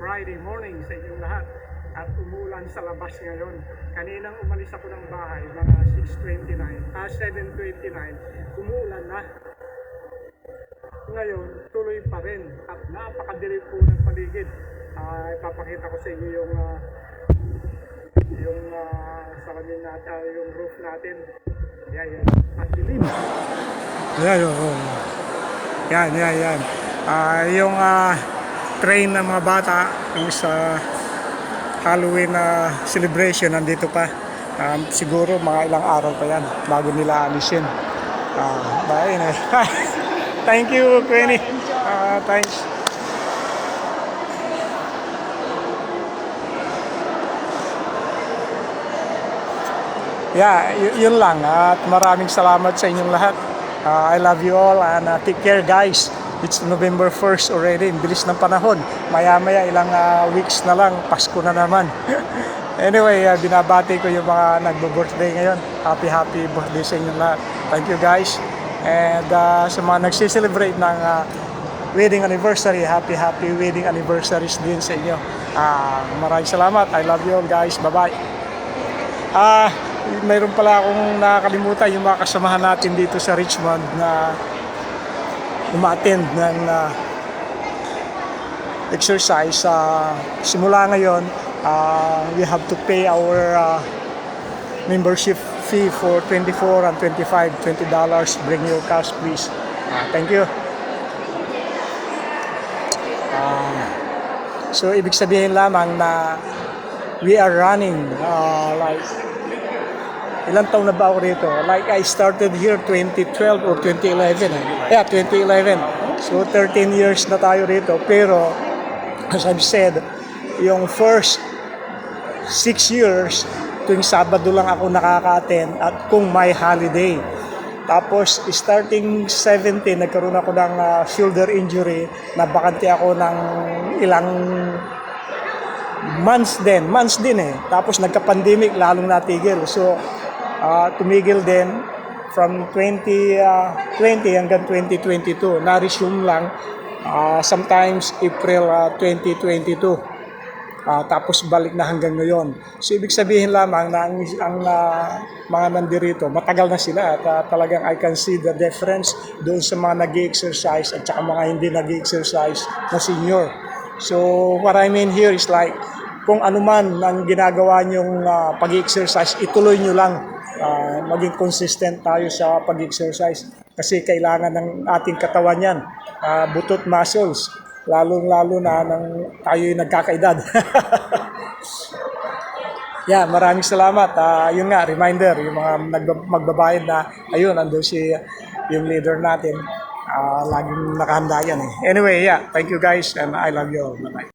Friday morning sa inyong lahat at umulan sa labas ngayon. Kaninang umalis ako ng bahay mga 7:29, umulan na. Ngayon, tuloy pa rin at napakadilim po ng paligid. Ipapakita ko sa inyo yung salamin natin, yung roof natin. Yan. At dilim. Yan. Yung train ng mga bata yung sa Halloween celebration nandito pa. Siguro mga ilang araw pa yan bago nila alisin. Bye na. Thank you, Queenie. Thanks. Yeah, yun lang. At maraming salamat sa inyong lahat. I love you all and take care, guys. It's November 1st already. Bilis ng panahon. Maya-maya ilang weeks na lang. Pasko na naman. Anyway, binabati ko yung mga nagbo-birthday ngayon. Happy birthday sa inyong lahat. Thank you, guys. And sa mga nagsiselebrate ng wedding anniversary, happy wedding anniversaries din sa inyo. Maraming salamat. I love you all, guys. Bye-bye. Mayroon pala akong nakakalimutan yung mga kasamahan natin dito sa Richmond na uma-attend ng exercise. Simula ngayon, we have to pay our membership fee for 24 and 25, $20. Bring your cash, please. Thank you. So, ibig sabihin lamang na we are running like ilang taon na ba ako rito? Like I started here 2012 or 2011. Yeah, 2011. So 13 years na tayo rito. Pero as I've said, yung first 6 years, tuwing Sabado lang ako nakaka-attend at kung may holiday. Tapos starting 17, nagkaroon ako ng shoulder injury, nabakante ako ng ilang months din eh. Tapos nagka-pandemic, lalong natigil. So tumigil din from 2020 hanggang 2022. Na-resume lang sometimes April 2022. Tapos balik na hanggang ngayon. So ibig sabihin lamang na ang mga nandirito, matagal na sila at talagang I can see the difference doon sa mga nag-exercise at saka mga hindi nag-exercise na senior. So what I mean here is like, kung ano man ang ginagawa nyong pag-exercise, ituloy nyo lang. Maging consistent tayo sa pag-exercise kasi kailangan ng ating katawan yan, butot muscles, lalong-lalo na nang tayo'y nagkakaedad. Yeah, maraming salamat. Yun nga, reminder, yung mga magbabayad na, ayun, andun yung leader natin. Laging nakahanda yan eh. Anyway, yeah, thank you guys and I love you all. Bye-bye.